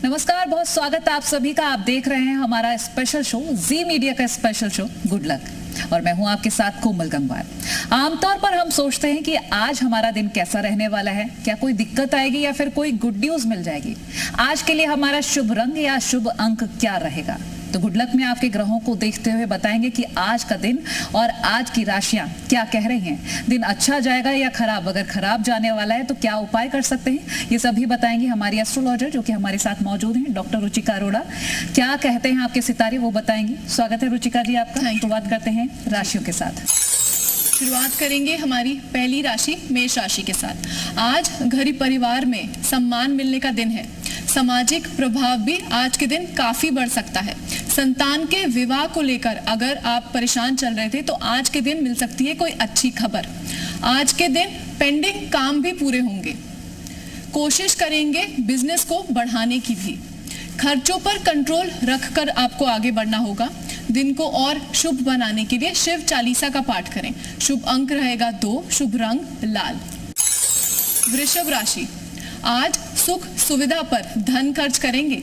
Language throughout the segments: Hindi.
नमस्कार, बहुत स्वागत है आप सभी का। आप देख रहे हैं हमारा स्पेशल शो, जी मीडिया का स्पेशल शो गुड लक, और मैं हूं आपके साथ कोमल गंगवार। आमतौर पर हम सोचते हैं कि आज हमारा दिन कैसा रहने वाला है, क्या कोई दिक्कत आएगी या फिर कोई गुड न्यूज मिल जाएगी। आज के लिए हमारा शुभ रंग या शुभ अंक क्या रहेगा, तो गुड लक में आपके ग्रहों को देखते हुए बताएंगे कि आज का दिन और आज की राशियां क्या कह रही हैं। दिन अच्छा जाएगा या खराब, अगर खराब जाने वाला है तो क्या उपाय कर सकते हैं, ये सभी बताएंगे हमारी एस्ट्रोलॉजर जो कि हमारे साथ मौजूद हैं, डॉक्टर रुचिका अरोड़ा। क्या कहते हैं आपके सितारे वो बताएंगे। स्वागत है रुचिका जी आपका। शुरुआत करते हैं राशियों के साथ। शुरुआत करेंगे हमारी पहली राशि मेष राशि के साथ। आज घर परिवार में सम्मान मिलने का दिन है। सामाजिक प्रभाव भी आज के दिन काफी बढ़ सकता है। संतान के विवाह को लेकर अगर आप परेशान चल रहे थे तो आज के दिन मिल सकती है कोई अच्छी खबर। आज के दिन पेंडिंग काम भी पूरे होंगे। कोशिश करेंगे बिजनेस को बढ़ाने की भी। खर्चों पर कंट्रोल रखकर आपको आगे बढ़ना होगा। दिन को और शुभ बनाने के लिए शिव चालीसा का पाठ करें। शुभ अंक रहेगा 2, शुभ रंग लाल। वृषभ राशि, आज सुख सुविधा पर धन खर्च करेंगे।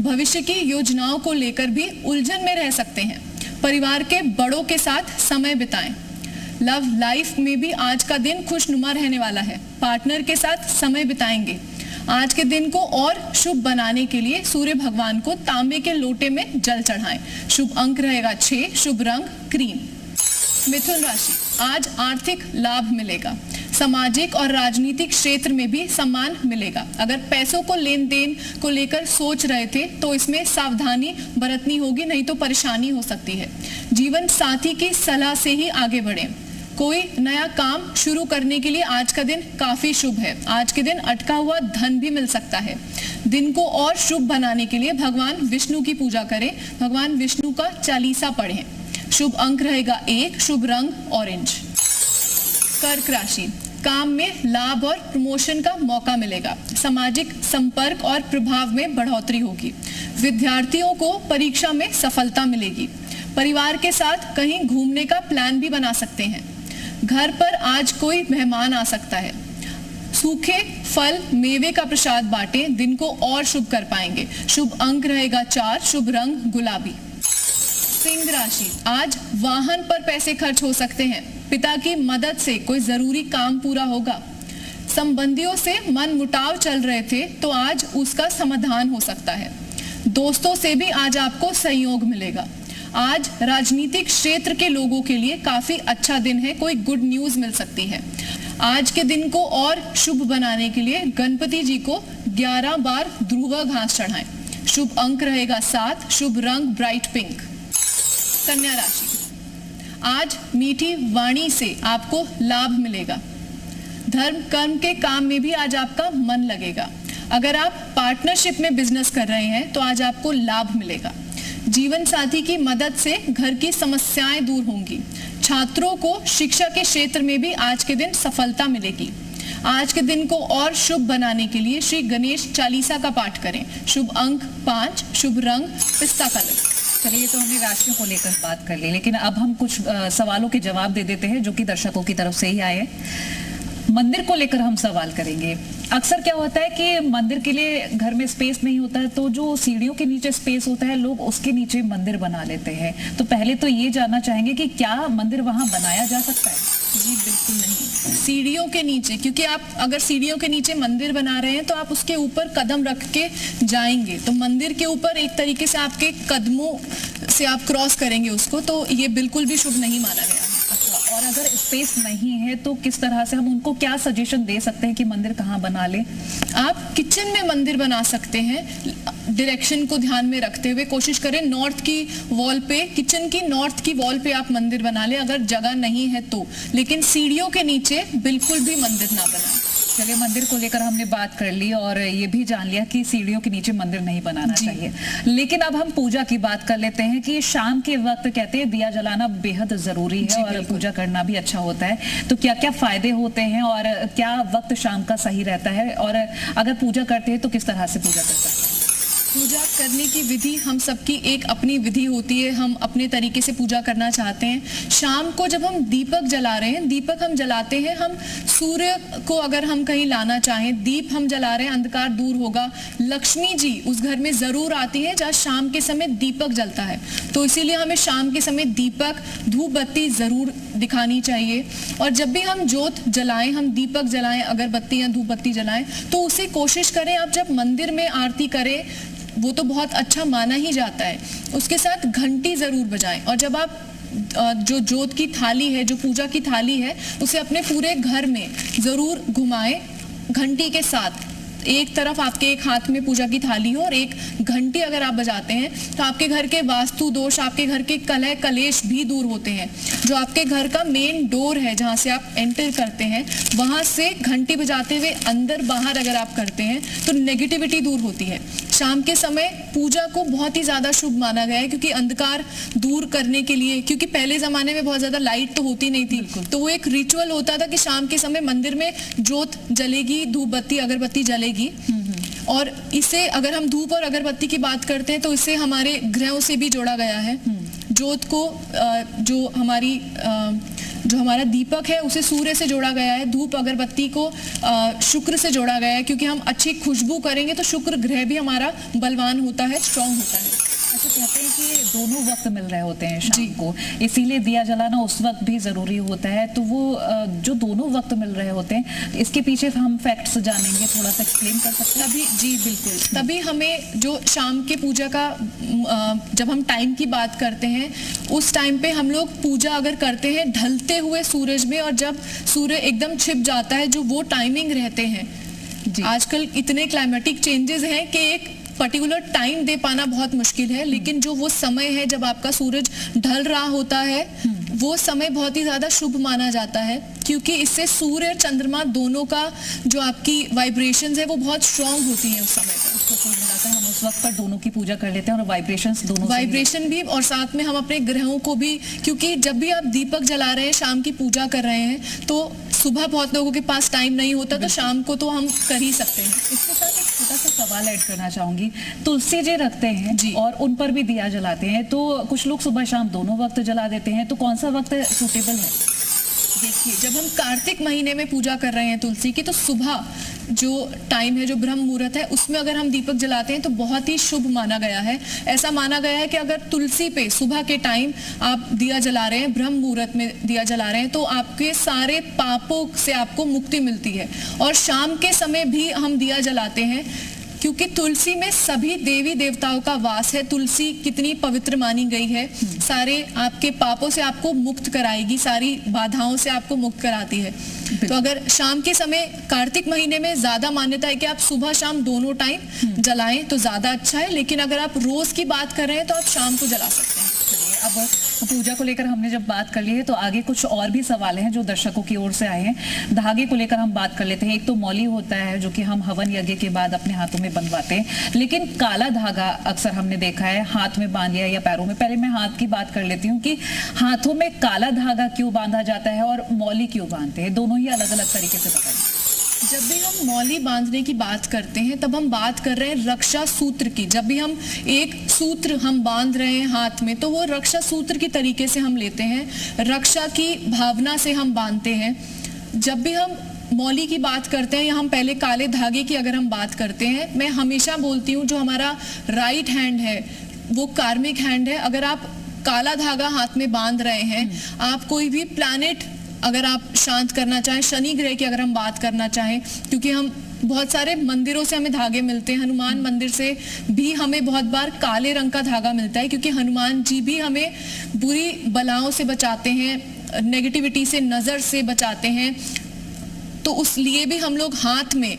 भविष्य की योजनाओं को लेकर भी उलझन में रह सकते हैं। परिवार के बड़ों के साथ समय बिताएं। लव लाइफ में भी आज का दिन खुशनुमा रहने वाला है। पार्टनर के साथ समय बिताएंगे। आज के दिन को और शुभ बनाने के लिए सूर्य भगवान को तांबे के लोटे में जल चढ़ाएं। शुभ अंक रहेगा 6, शुभ रंग क्रीम। मिथुन राशि, आज आर्थिक लाभ मिलेगा। सामाजिक और राजनीतिक क्षेत्र में भी सम्मान मिलेगा। अगर पैसों को लेन देन को लेकर सोच रहे थे तो इसमें सावधानी बरतनी होगी, नहीं तो परेशानी हो सकती है। जीवन साथी की सलाह से ही आगे बढ़ें। कोई नया काम शुरू करने के लिए आज का दिन काफी शुभ है। आज के दिन अटका हुआ धन भी मिल सकता है। दिन को और शुभ बनाने के लिए भगवान विष्णु की पूजा करें। भगवान विष्णु का चालीसा पढ़ें। शुभ अंक रहेगा 1, शुभ रंग ऑरेंज। कर्क राशि, काम में लाभ और प्रमोशन का मौका मिलेगा। सामाजिक संपर्क और प्रभाव में बढ़ोतरी होगी। विद्यार्थियों को परीक्षा में सफलता मिलेगी। परिवार के साथ कहीं घूमने का प्लान भी बना सकते हैं। घर पर आज कोई मेहमान आ सकता है। सूखे फल मेवे का प्रसाद बांटें, दिन को और शुभ कर पाएंगे। शुभ अंक रहेगा 4, शुभ रंग गुलाबी। सिंह राशि, आज वाहन पर पैसे खर्च हो सकते हैं। पिता की मदद से कोई जरूरी काम पूरा होगा। संबंधियों से मन मुटाव चल रहे थे तो आज उसका समाधान हो सकता है। दोस्तों से भी आज आपको सहयोग मिलेगा। आज राजनीतिक क्षेत्र के लोगों के लिए काफी अच्छा दिन है। कोई गुड न्यूज मिल सकती है। आज के दिन को और शुभ बनाने के लिए गणपति जी को 11 बार ध्रुवा घास चढ़ाएं। शुभ अंक रहेगा 7, शुभ रंग ब्राइट पिंक। कन्या राशि, आज मीठी वाणी से आपको लाभ मिलेगा। धर्म कर्म के काम में भी आज आपका मन लगेगा। अगर आप पार्टनरशिप में बिजनेस कर रहे हैं तो आज आपको लाभ मिलेगा। जीवन साथी की मदद से घर की समस्याएं दूर होंगी। छात्रों को शिक्षा के क्षेत्र में भी आज के दिन सफलता मिलेगी। आज के दिन को और शुभ बनाने के लिए श्री गणेश चालीसा का पाठ करें। शुभ अंक 5, शुभ रंग पिस्ता कलर। चलिए, तो हमने राशियों को लेकर बात कर ली, लेकिन अब हम कुछ सवालों के जवाब दे देते हैं जो कि दर्शकों की तरफ से ही आए हैं। मंदिर को लेकर हम सवाल करेंगे। अक्सर क्या होता है कि मंदिर के लिए घर में स्पेस नहीं होता है, तो जो सीढ़ियों के नीचे स्पेस होता है लोग उसके नीचे मंदिर बना लेते हैं। तो पहले तो ये जानना चाहेंगे कि क्या मंदिर वहां बनाया जा सकता है। जी बिल्कुल नहीं, सीढ़ियों के नीचे, क्योंकि आप अगर सीढ़ियों के नीचे मंदिर बना रहे हैं तो आप उसके ऊपर कदम रख के जाएंगे, तो मंदिर के ऊपर एक तरीके से आपके कदमों से आप क्रॉस करेंगे उसको, तो ये बिल्कुल भी शुभ नहीं माना गया है। अच्छा, और अगर स्पेस नहीं है तो किस तरह से हम उनको क्या सजेशन दे सकते हैं कि मंदिर कहाँ बना ले। आप किचन में मंदिर बना सकते हैं। डायरेक्शन को ध्यान में रखते हुए कोशिश करें नॉर्थ की वॉल पे, किचन की नॉर्थ की वॉल पे आप मंदिर बना ले अगर जगह नहीं है तो, लेकिन सीढ़ियों के नीचे बिल्कुल भी मंदिर ना बनाएं। चलिए, मंदिर को लेकर हमने बात कर ली और ये भी जान लिया कि सीढ़ियों के नीचे मंदिर नहीं बनाना चाहिए। लेकिन अब हम पूजा की बात कर लेते हैं कि शाम के वक्त कहते हैं दिया जलाना बेहद जरूरी है और पूजा करना भी अच्छा होता है। तो क्या क्या फायदे होते हैं और क्या वक्त शाम का सही रहता है, और अगर पूजा करते हैं तो किस तरह से पूजा कर सकते हैं। पूजा करने की विधि हम सबकी एक अपनी विधि होती है, हम अपने तरीके से पूजा करना चाहते हैं। शाम को जब हम दीपक जला रहे हैं, दीपक हम जलाते हैं, हम सूर्य को अगर हम कहीं लाना चाहें, दीप हम जला रहे हैं, अंधकार दूर होगा। लक्ष्मी जी उस घर में जरूर आती है जहाँ शाम के समय दीपक जलता है, तो इसीलिए हमें शाम के समय दीपक, धूप बत्ती जरूर दिखानी चाहिए। और जब भी हम जोत जलाएं, हम दीपक जलाएं, अगरबत्ती या धूप बत्ती जलाएं, तो उसे कोशिश करें आप जब मंदिर में आरती करें, वो तो बहुत अच्छा माना ही जाता है, उसके साथ घंटी जरूर बजाएं। और जब आप जो जोत की थाली है, जो पूजा की थाली है, उसे अपने पूरे घर में जरूर घुमाएं घंटी के साथ। एक तरफ आपके एक हाथ में पूजा की थाली हो और एक घंटी अगर आप बजाते हैं तो आपके घर के वास्तु दोष, आपके घर के कलह कलेश भी दूर होते हैं। जो आपके घर का मेन डोर है, जहां से आप एंटर करते हैं, वहां से घंटी बजाते हुए अंदर बाहर अगर आप करते हैं तो नेगेटिविटी दूर होती है। शाम के समय पूजा को बहुत ही ज्यादा शुभ माना गया है, क्योंकि अंधकार दूर करने के लिए, क्योंकि पहले जमाने में बहुत ज्यादा लाइट तो होती नहीं थी, तो वो एक रिचुअल होता था कि शाम के समय मंदिर में जोत जलेगी, धूप बत्ती अगरबत्ती जलेगी। और इसे अगर हम धूप और अगरबत्ती की बात करते हैं तो इसे हमारे ग्रहों से भी जोड़ा गया है। जोत को जो हमारा दीपक है उसे सूर्य से जोड़ा गया है, धूप अगरबत्ती को शुक्र से जोड़ा गया है, क्योंकि हम अच्छी खुशबू करेंगे तो शुक्र ग्रह भी हमारा बलवान होता है, स्ट्रांग होता है। अच्छा, कहते हैं कि दोनों वक्त मिल रहे होते हैं शाम को, इसीलिए दिया जलाना उस वक्त भी जरूरी होता है। तो वो जो दोनों वक्त मिल रहे होते हैं, इसके पीछे हम फैक्ट्स जानेंगे, थोड़ा सा एक्सप्लेन कर सकते हैं? तभी जी बिल्कुल, तभी हमें जो शाम के पूजा का जब हम टाइम की बात करते हैं, उस टाइम पे हम लोग पूजा अगर करते हैं ढलते हुए सूरज में, और जब सूर्य एकदम छिप जाता है, जो वो टाइमिंग रहते हैं। आजकल इतने क्लाइमेटिक चेंजेस हैं कि एक पर्टिकुलर टाइम दे पाना बहुत मुश्किल है, लेकिन जो वो समय है जब आपका सूरज ढल रहा होता है, वो समय बहुत ही ज्यादा शुभ माना जाता है, क्योंकि इससे सूर्य और चंद्रमा दोनों का जो आपकी वाइब्रेशंस है वो बहुत स्ट्रांग होती है उस समय पर। तो कुल मिलाकर हम उस वक्त पर दोनों की पूजा कर लेते हैं, और वाइब्रेशंस दोनों वाइब्रेशन भी, और साथ में हम अपने ग्रहों को भी, क्योंकि जब भी आप दीपक जला रहे हैं, शाम की पूजा कर रहे हैं, तो सुबह बहुत लोगों के पास टाइम नहीं होता, तो शाम को तो हम कर ही सकते हैं। इसके साथ एक छोटा सा सवाल ऐड करना चाहूंगी। तुलसी जी रखते हैं जी, और उन पर भी दिया जलाते हैं, तो कुछ लोग सुबह शाम दोनों वक्त जला देते हैं, तो कौन सा वक्त सूटेबल है? देखिए, जब हम कार्तिक महीने में पूजा कर रहे हैं तुलसी की, तो सुबह जो टाइम है, जो ब्रह्म मुहूर्त है, उसमें अगर हम दीपक जलाते हैं तो बहुत ही शुभ माना गया है। ऐसा माना गया है कि अगर तुलसी पे सुबह के टाइम आप दिया जला रहे हैं, ब्रह्म मुहूर्त में दिया जला रहे हैं, तो आपके सारे पापों से आपको मुक्ति मिलती है। और शाम के समय भी हम दिया जलाते हैं, क्योंकि तुलसी में सभी देवी देवताओं का वास है। तुलसी कितनी पवित्र मानी गई है, सारे आपके पापों से आपको मुक्त कराएगी, सारी बाधाओं से आपको मुक्त कराती है। तो अगर शाम के समय, कार्तिक महीने में ज्यादा मान्यता है कि आप सुबह शाम दोनों टाइम जलाएं तो ज्यादा अच्छा है, लेकिन अगर आप रोज की बात कर रहे हैं तो आप शाम को जला सकते हैं। अब पूजा को लेकर हमने जब बात कर ली है, तो आगे कुछ और भी सवाल हैं जो दर्शकों की ओर से आए हैं। धागे को लेकर हम बात कर लेते हैं। एक तो मौली होता है जो कि हम हवन यज्ञ के बाद अपने हाथों में बंधवाते हैं, लेकिन काला धागा अक्सर हमने देखा है हाथ में बांध लिया या पैरों में। पहले मैं हाथ की बात कर लेती हूँ कि हाथों में काला धागा क्यों बांधा जाता है और मौली क्यों बांधते हैं, दोनों ही अलग अलग तरीके से बताइए। जब भी हम मौली बांधने की बात करते हैं, तब हम बात कर रहे हैं रक्षा सूत्र की। जब भी हम एक सूत्र हम बांध रहे हैं हाथ में, तो वो रक्षा सूत्र की तरीके से हम लेते हैं, रक्षा की भावना से हम बांधते हैं। जब भी हम मौली की बात करते हैं, या हम पहले काले धागे की अगर हम बात करते हैं, मैं हमेशा बोलती हूँ जो हमारा राइट हैंड है वो कार्मिक हैंड है। अगर आप काला धागा हाथ में बांध रहे हैं, आप कोई भी प्लैनेट अगर आप शांत करना चाहें, शनि ग्रह की अगर हम बात करना चाहें, क्योंकि हम बहुत सारे मंदिरों से हमें धागे मिलते हैं, हनुमान मंदिर से भी हमें बहुत बार काले रंग का धागा मिलता है, क्योंकि हनुमान जी भी हमें बुरी बलाओं से बचाते हैं, नेगेटिविटी से, नजर से बचाते हैं। तो उस लिए भी हम लोग हाथ में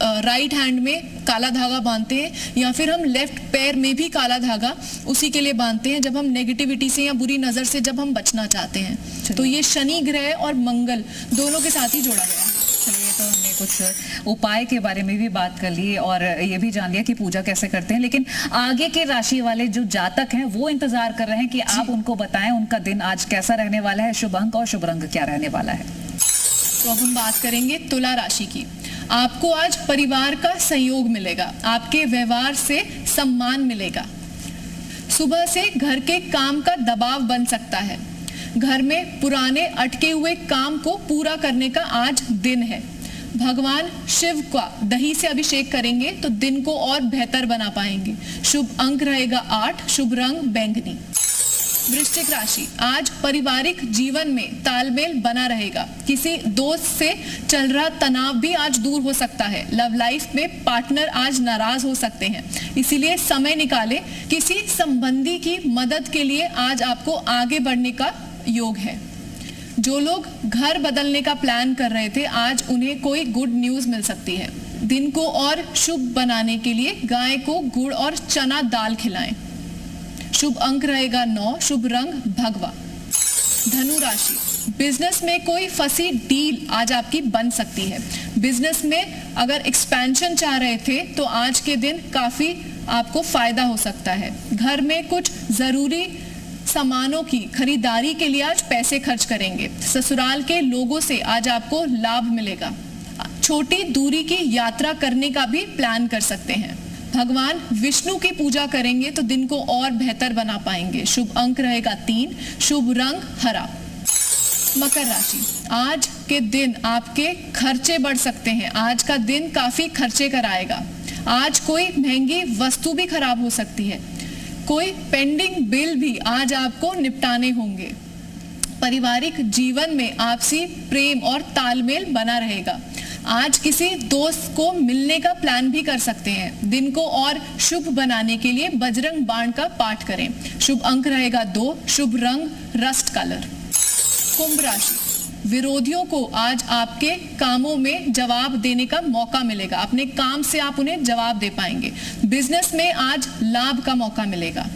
राइट हैंड में काला धागा बांधते हैं, या फिर हम लेफ्ट पैर में भी काला धागा उसी के लिए बांधते हैं जब हम नेगेटिविटी से या बुरी नजर से जब हम बचना चाहते हैं। तो ये शनि ग्रह और मंगल दोनों के साथ ही जोड़ा गया है। चलिए, तो हमने कुछ उपाय के बारे में भी बात कर ली और ये भी जान लिया कि पूजा कैसे करते हैं, लेकिन आगे के राशि वाले जो जातक हैं वो इंतजार कर रहे हैं कि आप उनको बताएं उनका दिन आज कैसा रहने वाला है, शुभ अंक और शुभ रंग क्या रहने वाला है। तो अब हम बात करेंगे तुला राशि की। आपको आज परिवार का सहयोग मिलेगा, आपके व्यवहार से सम्मान मिलेगा। सुबह से घर के काम का दबाव बन सकता है। घर में पुराने अटके हुए काम को पूरा करने का आज दिन है। भगवान शिव का दही से अभिषेक करेंगे तो दिन को और बेहतर बना पाएंगे। शुभ अंक रहेगा 8, शुभ रंग बैंगनी। वृश्चिक राशि, आज पारिवारिक जीवन में तालमेल बना रहेगा। किसी दोस्त से चल रहा तनाव भी आज दूर हो सकता है। लव लाइफ में पार्टनर आज नाराज हो सकते हैं, इसीलिए समय निकालें। किसी संबंधी की मदद के लिए आज आपको आगे बढ़ने का योग है। जो लोग घर बदलने का प्लान कर रहे थे, आज उन्हें कोई गुड न्यूज मिल सकती है। दिन को और शुभ बनाने के लिए गाय को गुड़ और चना दाल खिलाएं। शुभ अंक रहेगा 9, शुभ रंग भगवा। धनु राशि, बिजनेस में कोई फंसी डील आज आपकी बन सकती है। बिजनेस में अगर एक्सपेंशन चाह रहे थे तो आज के दिन काफी आपको फायदा हो सकता है। घर में कुछ जरूरी सामानों की खरीदारी के लिए आज पैसे खर्च करेंगे। ससुराल के लोगों से आज आपको लाभ मिलेगा। छोटी दूरी की यात्रा करने का भी प्लान कर सकते हैं। भगवान विष्णु की पूजा करेंगे तो दिन को और बेहतर बना पाएंगे। शुभ अंक रहेगा 3, शुभ रंग हरा। मकर राशि, आज के दिन आपके खर्चे बढ़ सकते हैं। आज का दिन काफी खर्चे कराएगा। आज कोई महंगी वस्तु भी खराब हो सकती है। कोई पेंडिंग बिल भी आज आपको निपटाने होंगे। पारिवारिक जीवन में आपसी प्रेम और तालमेल बना रहेगा। आज किसी दोस्त को मिलने का प्लान भी कर सकते हैं। दिन को और शुभ बनाने के लिए बजरंग बाण का पाठ करें। शुभ अंक रहेगा 2, शुभ रंग रस्ट कलर। कुंभ राशि, विरोधियों को आज आपके कामों में जवाब देने का मौका मिलेगा। अपने काम से आप उन्हें जवाब दे पाएंगे। बिजनेस में आज लाभ का मौका मिलेगा।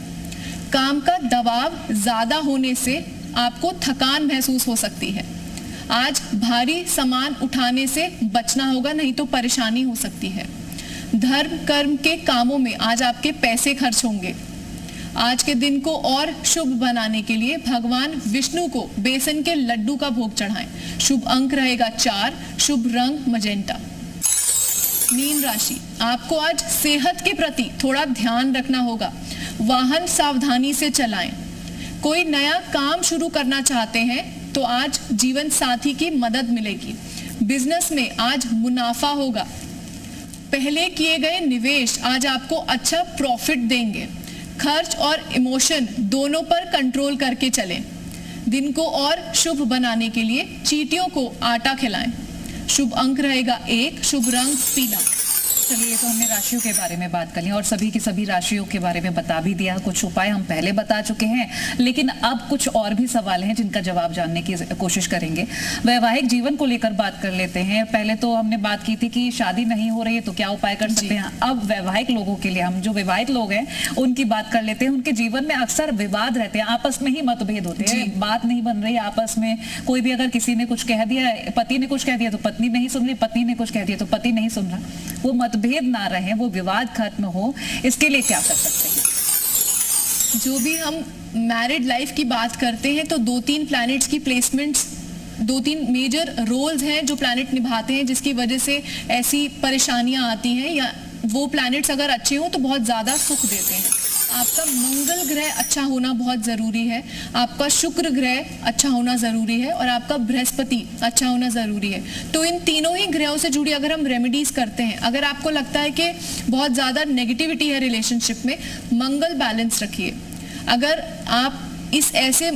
काम का दबाव ज्यादा होने से आपको थकान महसूस हो सकती है। आज भारी सामान उठाने से बचना होगा, नहीं तो परेशानी हो सकती है। धर्म कर्म के कामों में आज आपके पैसे खर्च होंगे। आज के दिन को और शुभ बनाने के लिए भगवान विष्णु को बेसन के लड्डू का भोग चढ़ाएं। शुभ अंक रहेगा 4, शुभ रंग मजेंटा। मीन राशि, आपको आज सेहत के प्रति थोड़ा ध्यान रखना होगा। वाहन सावधानी से चलाएं। कोई नया काम शुरू करना चाहते हैं तो आज जीवन साथी की मदद मिलेगी। बिजनेस में आज मुनाफा होगा। पहले किए गए निवेश आज आपको अच्छा प्रॉफिट देंगे। खर्च और इमोशन दोनों पर कंट्रोल करके चलें। दिन को और शुभ बनाने के लिए चींटियों को आटा खिलाएं। शुभ अंक रहेगा 1, शुभ रंग पीला। चलिए, तो हमने राशियों के बारे में बात कर ली और सभी की सभी राशियों के बारे में बता भी दिया। कुछ उपाय हम पहले बता चुके हैं, लेकिन अब कुछ और भी सवाल हैं जिनका जवाब जानने की कोशिश करेंगे। वैवाहिक जीवन को लेकर बात कर लेते हैं। पहले तो हमने बात की थी कि शादी नहीं हो रही है तो क्या उपाय कर सकते हैं। अब वैवाहिक लोगों के लिए, हम जो विवाहित लोग हैं उनकी बात कर लेते हैं। उनके जीवन में अक्सर विवाद रहते हैं, आपस में ही मतभेद होते हैं, बात नहीं बन रही आपस में। कोई भी अगर किसी ने कुछ कह दिया, पति ने कुछ कह दिया तो पत्नी नहीं सुन रही, पत्नी ने कुछ कह दिया तो पति नहीं सुन रहा। वो मतभेद ना रहे, वो विवाद खत्म हो, इसके लिए क्या कर सकते हैं? जो भी हम मैरिड लाइफ की बात करते हैं तो 2-3 प्लैनेट्स की प्लेसमेंट्स, 2-3 मेजर रोल्स हैं जो प्लैनेट निभाते हैं, जिसकी वजह से ऐसी परेशानियां आती हैं। या वो प्लैनेट्स अगर अच्छे हों तो बहुत ज्यादा सुख देते हैं। आपका मंगल ग्रह अच्छा होना बहुत जरूरी है, आपका शुक्र ग्रह अच्छा होना जरूरी है और आपका बृहस्पति अच्छा होना जरूरी है। तो इन तीनों ही ग्रहों से जुड़ी अगर हम रेमेडीज करते हैं, अगर आपको लगता है कि बहुत ज्यादा नेगेटिविटी है रिलेशनशिप में, मंगल बैलेंस रखिए। अगर आप इस ऐसे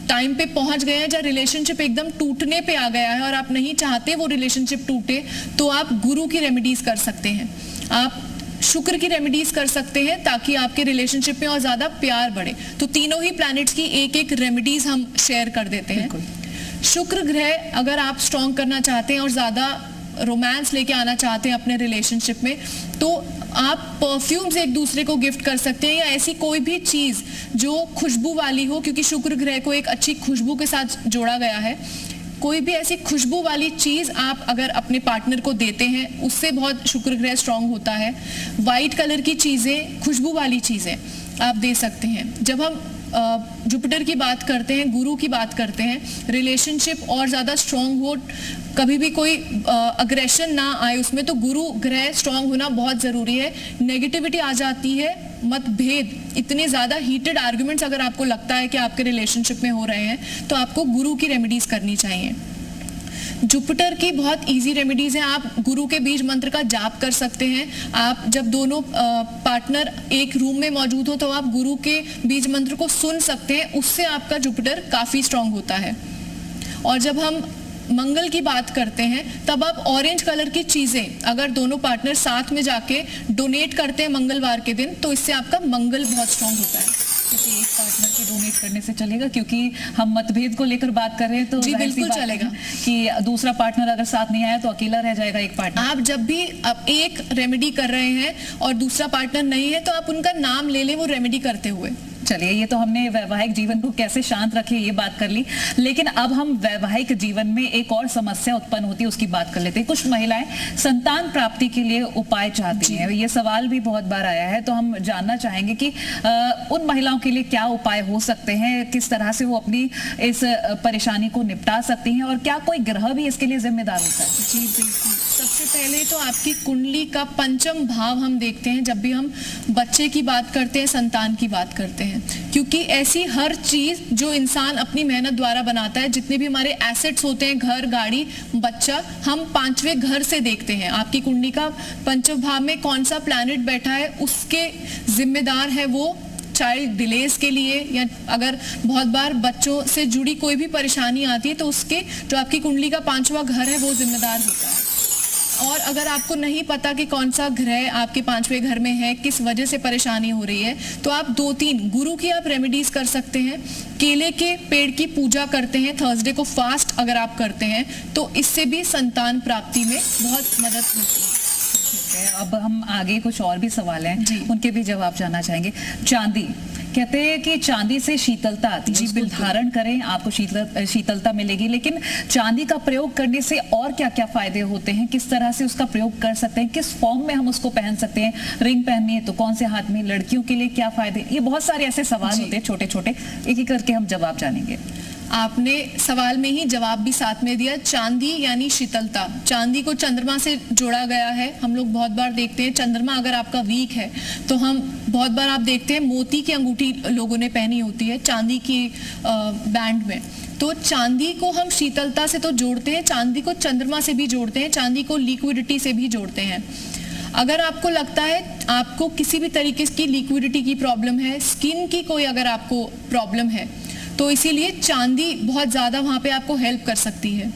टाइम पे पहुंच गए हैं जहाँ रिलेशनशिप एकदम टूटने पे आ गया है और आप नहीं चाहते वो रिलेशनशिप टूटे, तो आप गुरु की रेमेडीज कर सकते हैं। आप शुक्र की रेमेडीज कर सकते हैं ताकि आपके रिलेशनशिप में और ज्यादा प्यार बढ़े। तो तीनों ही प्लैनेट्स की एक रेमेडीज हम शेयर कर देते हैं। शुक्र ग्रह अगर आप स्ट्रॉन्ग करना चाहते हैं और ज्यादा रोमांस लेके आना चाहते हैं अपने रिलेशनशिप में, तो आप परफ्यूम्स एक दूसरे को गिफ्ट कर सकते हैं या ऐसी कोई भी चीज जो खुशबू वाली हो, क्योंकि शुक्र ग्रह को एक अच्छी खुशबू के साथ जोड़ा गया है। कोई भी ऐसी खुशबू वाली चीज आप अगर अपने पार्टनर को देते हैं, उससे बहुत शुक्र ग्रह स्ट्रांग होता है। वाइट कलर की चीजें, खुशबू वाली चीजें आप दे सकते हैं। जब हम जुपिटर की बात करते हैं, गुरु की बात करते हैं, रिलेशनशिप और ज़्यादा स्ट्रांग हो, कभी भी कोई अग्रेशन ना आए उसमें, तो गुरु ग्रह स्ट्रांग होना बहुत ज़रूरी है। नेगेटिविटी आ जाती है, मतभेद, इतने ज़्यादा हीटेड आर्गुमेंट्स अगर आपको लगता है कि आपके रिलेशनशिप में हो रहे हैं, तो आपको गुरु की रेमेडीज करनी चाहिए। जुपिटर की बहुत इजी रेमेडीज हैं। आप गुरु के बीज मंत्र का जाप कर सकते हैं। आप जब दोनों पार्टनर एक रूम में मौजूद हो तो आप गुरु के बीज मंत्र को सुन सकते हैं, उससे आपका जुपिटर काफ़ी स्ट्रांग होता है। और जब हम मंगल की बात करते हैं तब आप ऑरेंज कलर की चीज़ें अगर दोनों पार्टनर साथ में जाके डोनेट करते हैं मंगलवार के दिन, तो इससे आपका मंगल बहुत स्ट्रांग होता है। किसी एक पार्टनर के डोनेट करने से चलेगा? क्योंकि हम मतभेद को लेकर बात कर रहे हैं, तो जी बिल्कुल चलेगा कि दूसरा पार्टनर अगर साथ नहीं आया तो अकेला रह जाएगा एक पार्टनर। आप जब भी आप एक रेमेडी कर रहे हैं और दूसरा पार्टनर नहीं है, तो आप उनका नाम ले लें वो रेमेडी करते हुए। चलिए, ये तो हमने वैवाहिक जीवन को कैसे शांत रखे ये बात कर ली, लेकिन अब हम वैवाहिक जीवन में एक और समस्या उत्पन्न होती है उसकी बात कर लेते हैं। कुछ महिलाएं संतान प्राप्ति के लिए उपाय चाहती हैं, ये सवाल भी बहुत बार आया है, तो हम जानना चाहेंगे कि उन महिलाओं के लिए क्या उपाय हो सकते हैं, किस तरह से वो अपनी इस परेशानी को निपटा सकती हैं, और क्या कोई ग्रह भी इसके लिए जिम्मेदार होता है? जी बिल्कुल। सबसे पहले तो आपकी कुंडली का पंचम भाव हम देखते हैं जब भी हम बच्चे की बात करते हैं, संतान की बात करते हैं, क्योंकि ऐसी हर चीज जो इंसान अपनी मेहनत द्वारा बनाता है, जितने भी हमारे एसेट्स होते हैं, घर, गाड़ी, बच्चा, हम पांचवें घर से देखते हैं। आपकी कुंडली का पंचम भाव में कौन सा प्लैनेट बैठा है, उसके जिम्मेदार है वो चाइल्ड डिलेज के लिए, या अगर बहुत बार बच्चों से जुड़ी कोई भी परेशानी आती है तो उसके जो आपकी कुंडली का पांचवा घर है वो जिम्मेदार होता है। और अगर आपको नहीं पता कि कौन सा ग्रह आपके पांचवें घर में है, किस वजह से परेशानी हो रही है, तो आप 2-3 गुरु की आप रेमेडीज कर सकते हैं। केले के पेड़ की पूजा करते हैं, थर्सडे को फास्ट अगर आप करते हैं तो इससे भी संतान प्राप्ति में बहुत मदद मिलती है। ठीक है, अब हम आगे कुछ और भी सवाल हैं, जी। उनके भी जवाब जानना चाहेंगे। चांदी, कहते हैं कि चांदी से शीतलता आती है, उसको धारण करें आपको शीतलता मिलेगी, लेकिन चांदी का प्रयोग करने से और क्या क्या फायदे होते हैं, किस तरह से उसका प्रयोग कर सकते हैं, किस फॉर्म में हम उसको पहन सकते हैं? रिंग पहननी है तो कौन से हाथ में, लड़कियों के लिए क्या फायदे? ये बहुत सारे ऐसे सवाल होते हैं छोटे छोटे, एक एक करके हम जवाब जानेंगे। आपने सवाल में ही जवाब भी साथ में दिया। चांदी यानी शीतलता, चांदी को चंद्रमा से जोड़ा गया है। हम लोग बहुत बार देखते हैं चंद्रमा अगर आपका वीक है तो हम बहुत बार आप देखते हैं मोती की अंगूठी लोगों ने पहनी होती है चांदी की बैंड में। तो चांदी को हम शीतलता से तो जोड़ते हैं, चांदी को चंद्रमा से भी जोड़ते हैं, चांदी को लिक्विडिटी से भी जोड़ते हैं। अगर आपको लगता है आपको किसी भी तरीके की लिक्विडिटी की प्रॉब्लम है, स्किन की कोई अगर आपको प्रॉब्लम है, तो इसीलिए चांदी बहुत ज़्यादा वहाँ पे आपको हेल्प कर सकती है।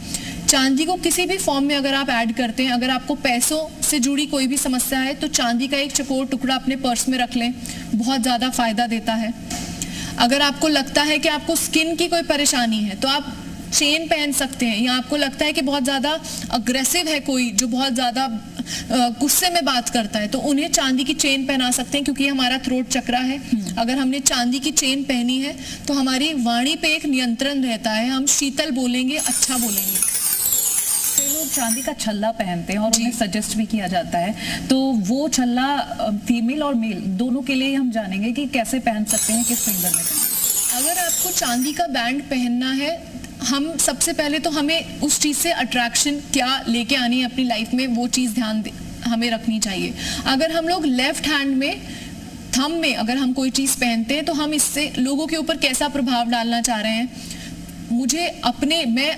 चांदी को किसी भी फॉर्म में अगर आप ऐड करते हैं, अगर आपको पैसों से जुड़ी कोई भी समस्या है तो चांदी का एक चकोर टुकड़ा अपने पर्स में रख लें, बहुत ज़्यादा फायदा देता है। अगर आपको लगता है कि आपको स्किन की कोई परेशानी है तो आप चेन पहन सकते हैं, या आपको लगता है कि बहुत ज़्यादा अग्रेसिव है कोई जो बहुत ज़्यादा गुस्से में बात करता है, तो उन्हें चांदी की चेन पहना सकते हैं, क्योंकि ये हमारा थ्रोट चक्रा है। अगर हमने चांदी की चेन पहनी है तो हमारी वाणी पे एक नियंत्रण रहता है, हम शीतल बोलेंगे, अच्छा बोलेंगे। कई लोग चांदी का छल्ला पहनते हैं और उन्हें सजेस्ट भी किया जाता है, तो वो छल्ला फीमेल और मेल दोनों के लिए हम जानेंगे कि कैसे पहन सकते हैं, किस फिंगर में पहन। अगर आपको चांदी का बैंड पहनना है, हम सबसे पहले तो हमें उस चीज़ से अट्रैक्शन क्या लेके आनी है अपनी लाइफ में, वो चीज़ ध्यान हमें रखनी चाहिए। अगर हम लोग लेफ्ट हैंड में थंब में अगर हम कोई चीज़ पहनते हैं तो हम इससे लोगों के ऊपर कैसा प्रभाव डालना चाह रहे हैं, मैं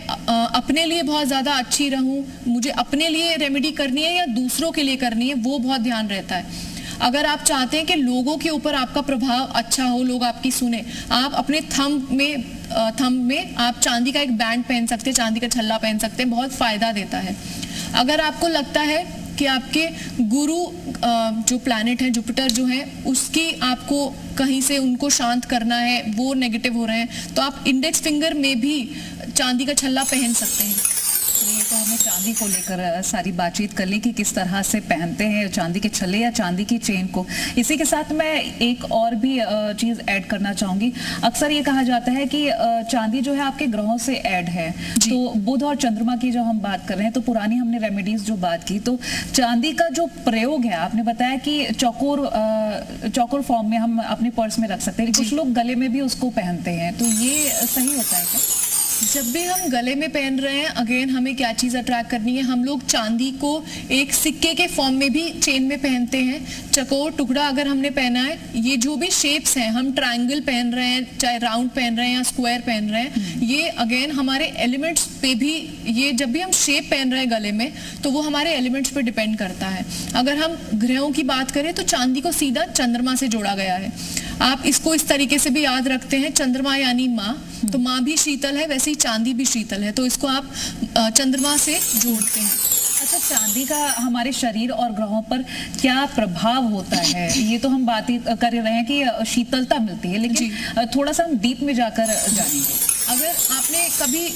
अपने लिए बहुत ज़्यादा अच्छी रहूं, मुझे अपने लिए रेमेडी करनी है या दूसरों के लिए करनी है, वो बहुत ध्यान रहता है। अगर आप चाहते हैं कि लोगों के ऊपर आपका प्रभाव अच्छा हो, लोग आपकी सुने, आप अपने थंब में आप चांदी का एक बैंड पहन सकते हैं, चांदी का छल्ला पहन सकते हैं, बहुत फायदा देता है। अगर आपको लगता है कि आपके गुरु जो प्लैनेट है, जुपिटर जो है, उसकी आपको कहीं से उनको शांत करना है, वो नेगेटिव हो रहे हैं, तो आप इंडेक्स फिंगर में भी चांदी का छल्ला पहन सकते हैं। तो हमने चांदी को लेकर सारी बातचीत कर ली कि किस तरह से पहनते हैं चांदी के छल्ले या चांदी की चेन को। इसी के साथ मैं एक और भी चीज ऐड करना चाहूंगी। अक्सर ये कहा जाता है कि चांदी जो है आपके ग्रहों से ऐड है, तो बुध और चंद्रमा की जो हम बात कर रहे हैं, तो पुरानी हमने रेमेडीज जो बात की, तो चांदी का जो प्रयोग है, आपने बताया कि चौकोर फॉर्म में हम अपने पर्स में रख सकते हैं, कुछ लोग गले में भी उसको पहनते हैं, तो ये सही होता है क्या? जब भी हम गले में पहन रहे हैं, अगेन हमें क्या चीज अट्रैक्ट करनी है, हम लोग चांदी को एक सिक्के के फॉर्म में भी चेन में पहनते हैं। चकोर टुकड़ा अगर हमने पहना है, ये जो भी शेप्स हैं, हम ट्रायंगल पहन रहे हैं, चाहे राउंड पहन रहे हैं या स्क्वायर पहन रहे हैं, ये अगेन हमारे एलिमेंट्स पे भी, ये जब भी हम शेप पहन रहे हैं गले में, तो वो हमारे एलिमेंट्स पे डिपेंड करता है। अगर हम ग्रहों की बात करें तो चांदी को सीधा चंद्रमा से जोड़ा गया है। आप इसको इस तरीके से भी याद रखते हैं, चंद्रमा यानी माँ, तो माँ भी शीतल है, वैसे ही चांदी भी शीतल है, तो इसको आप चंद्रमा से जोड़ते हैं। अच्छा, चांदी का हमारे शरीर और ग्रहों पर क्या प्रभाव होता है? ये तो हम बात ही कर रहे हैं कि शीतलता मिलती है, लेकिन थोड़ा सा हम डीप में जाकर जानेंगे। अगर आपने कभी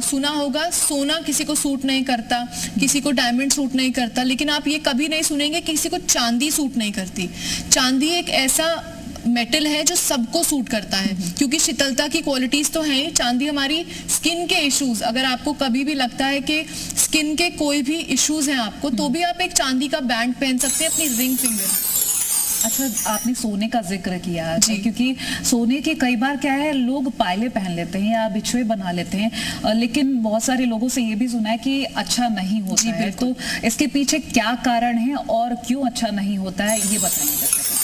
सुना होगा सोना किसी को सूट नहीं करता, किसी को डायमंड सूट नहीं करता, लेकिन आप ये कभी नहीं सुनेंगे किसी को चांदी सूट नहीं करती। चांदी एक ऐसा मेटल है जो सबको सूट करता है, क्योंकि शीतलता की क्वालिटीज तो हैं। चांदी हमारी स्किन के इश्यूज, अगर आपको कभी भी लगता है कि स्किन के कोई भी इश्यूज हैं आपको, तो भी आप एक चांदी का बैंड पहन सकते हैं अपनी रिंग फिंगर। अच्छा, आपने सोने का जिक्र किया, क्योंकि सोने के कई बार क्या है, लोग पायले पहन लेते हैं या बिछुए बना लेते हैं, लेकिन बहुत सारे लोगों से ये भी सुना है कि अच्छा नहीं होता है। तो इसके पीछे क्या कारण है और क्यों अच्छा नहीं होता है, ये बताइए।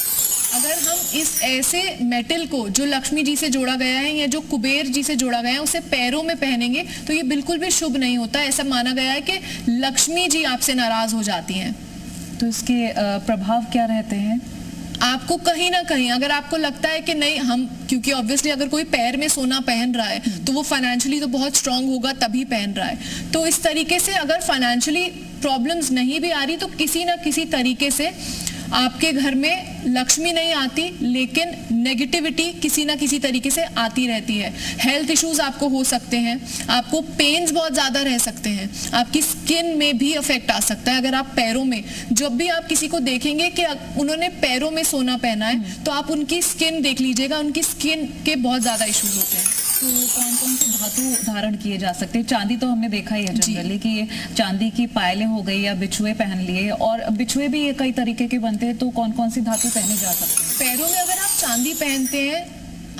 अगर हम इस ऐसे मेटल को जो लक्ष्मी जी से जोड़ा गया है या जो कुबेर जी से जोड़ा गया है, उसे पैरों में पहनेंगे तो ये बिल्कुल भी शुभ नहीं होता। ऐसा माना गया है कि लक्ष्मी जी आपसे नाराज हो जाती हैं। तो इसके प्रभाव क्या रहते हैं? आपको कहीं ना कहीं, अगर आपको लगता है कि नहीं, हम, क्योंकि ऑब्वियसली अगर कोई पैर में सोना पहन रहा है तो वो फाइनेंशियली तो बहुत स्ट्रांग होगा तभी पहन रहा है, तो इस तरीके से अगर फाइनेंशियली प्रॉब्लम्स नहीं भी आ रही तो किसी ना किसी तरीके से आपके घर में लक्ष्मी नहीं आती, लेकिन नेगेटिविटी किसी ना किसी तरीके से आती रहती है। हेल्थ इश्यूज आपको हो सकते हैं, आपको पेन्स बहुत ज्यादा रह सकते हैं, आपकी स्किन में भी इफेक्ट आ सकता है। अगर आप पैरों में, जब भी आप किसी को देखेंगे कि उन्होंने पैरों में सोना पहना है, तो आप उनकी स्किन देख लीजिएगा, उनकी स्किन के बहुत ज्यादा इश्यूज होते हैं। तो कौन कौन से धातु धारण किए जा सकते हैं? चांदी तो हमने देखा ही है जनरली कि ये चांदी की पायलें हो गई या बिछुए पहन लिए, और बिछुए भी कई तरीके के बनते हैं, तो कौन कौन सी धातु पहने जा सकते हैं? पैरों में अगर आप चांदी पहनते हैं,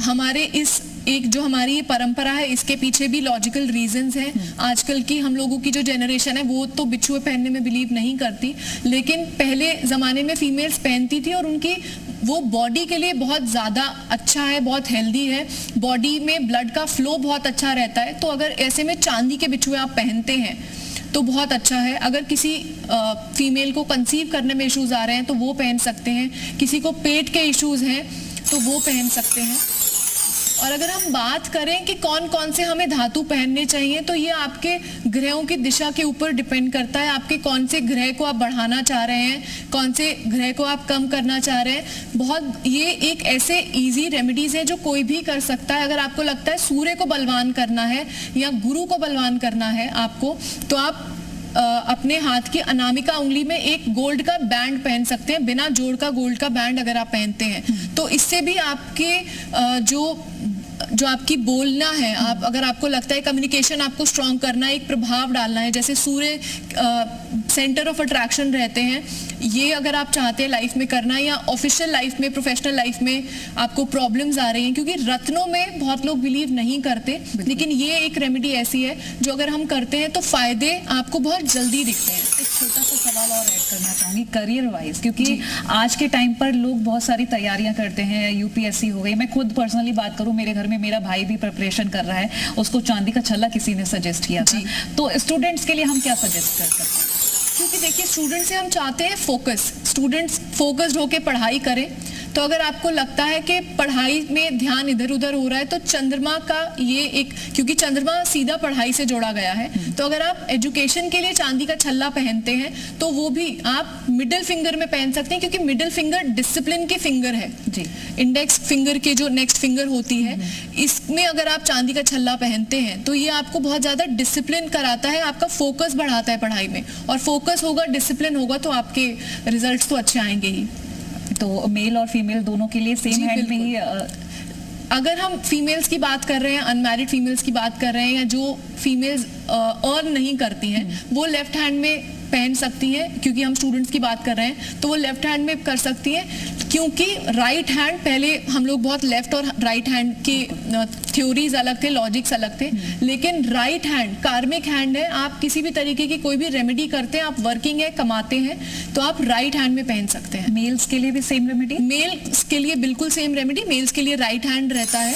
हमारे इस एक जो हमारी ये परंपरा है, इसके पीछे भी लॉजिकल रीजंस हैं। आजकल की हम लोगों की जो जनरेशन है वो तो बिछुए पहनने में बिलीव नहीं करती, लेकिन पहले जमाने में फीमेल्स पहनती थी और उनकी वो बॉडी के लिए बहुत ज़्यादा अच्छा है, बहुत हेल्दी है, बॉडी में ब्लड का फ्लो बहुत अच्छा रहता है। तो अगर ऐसे में चांदी के बिछुए आप पहनते हैं तो बहुत अच्छा है। अगर किसी फीमेल को कंसीव करने में इश्यूज आ रहे हैं तो वो पहन सकते हैं, किसी को पेट के इश्यूज हैं तो वो पहन सकते हैं। और अगर हम बात करें कि कौन कौन से हमें धातु पहनने चाहिए, तो ये आपके ग्रहों की दिशा के ऊपर डिपेंड करता है। आपके कौन से ग्रह को आप बढ़ाना चाह रहे हैं, कौन से ग्रह को आप कम करना चाह रहे हैं। बहुत ये एक ऐसे इजी रेमेडीज है जो कोई भी कर सकता है। अगर आपको लगता है सूर्य को बलवान करना है या गुरु को बलवान करना है आपको, तो आप अपने हाथ की अनामिका उंगली में एक गोल्ड का बैंड पहन सकते हैं। बिना जोड़ का गोल्ड का बैंड अगर आप पहनते हैं तो इससे भी आपके जो आपकी बोलना है, आप अगर आपको लगता है कम्युनिकेशन आपको स्ट्रॉन्ग करना है, एक प्रभाव डालना है, जैसे सूर्य सेंटर ऑफ अट्रैक्शन रहते हैं, ये अगर आप चाहते हैं लाइफ में करना, या ऑफिशियल लाइफ में, प्रोफेशनल लाइफ में आपको प्रॉब्लम्स आ रही हैं, क्योंकि रत्नों में बहुत लोग बिलीव नहीं करते, लेकिन ये एक रेमेडी ऐसी है जो अगर हम करते हैं तो फायदे आपको बहुत जल्दी दिखते हैं। एक छोटा सा सवाल और ऐड करना चाहूंगी करियर वाइज, क्योंकि आज के टाइम पर लोग बहुत सारी तैयारियां करते हैं, यूपीएससी हो गई, मैं खुद पर्सनली बात करूं, मेरे घर में मेरा भाई भी प्रिपरेशन कर रहा है, उसको चांदी का छल्ला किसी ने सजेस्ट किया था। तो स्टूडेंट्स के लिए हम क्या सजेस्ट कर सकते हैं? क्योंकि देखिए, स्टूडेंट से हम चाहते हैं फोकस, स्टूडेंट्स फोकस्ड होकर पढ़ाई करें, तो अगर आपको लगता है कि पढ़ाई में ध्यान इधर उधर हो रहा है तो चंद्रमा का ये एक, क्योंकि चंद्रमा सीधा पढ़ाई से जोड़ा गया है, तो अगर आप एजुकेशन के लिए चांदी का छल्ला पहनते हैं तो वो भी आप मिडिल फिंगर में पहन सकते हैं, क्योंकि मिडिल फिंगर डिसिप्लिन की फिंगर है जी। इंडेक्स फिंगर के जो नेक्स्ट फिंगर होती है, इसमें अगर आप चांदी का छल्ला पहनते हैं तो ये आपको बहुत ज्यादा डिसिप्लिन कराता है, आपका फोकस बढ़ाता है पढ़ाई में, और फोकस होगा, डिसिप्लिन होगा तो आपके रिजल्ट्स तो अच्छे आएंगे ही। तो मेल और फीमेल दोनों के लिए सेम जी, हैंड में ही अगर हम फीमेल्स की बात कर रहे हैं, अनमैरिड फीमेल्स की बात कर रहे हैं, या जो फीमेल्स अर्न नहीं करती हैं, वो लेफ्ट हैंड में पहन सकती हैं, क्योंकि हम स्टूडेंट्स की बात कर रहे हैं तो वो लेफ्ट हैंड में कर सकती हैं, क्योंकि राइट हैंड, पहले हम लोग बहुत लेफ्ट और राइट हैंड के थ्योरीज अलग थे, लॉजिक्स अलग थे, लेकिन राइट हैंड कार्मिक हैंड है, आप किसी भी तरीके की कोई भी रेमेडी करते हैं, आप वर्किंग है, कमाते हैं, तो आप राइट हैंड में पहन सकते हैं। मेल्स के लिए भी सेम रेमेडी? मेल्स के लिए बिल्कुल सेम रेमेडी, मेल्स के लिए राइट हैंड रहता है।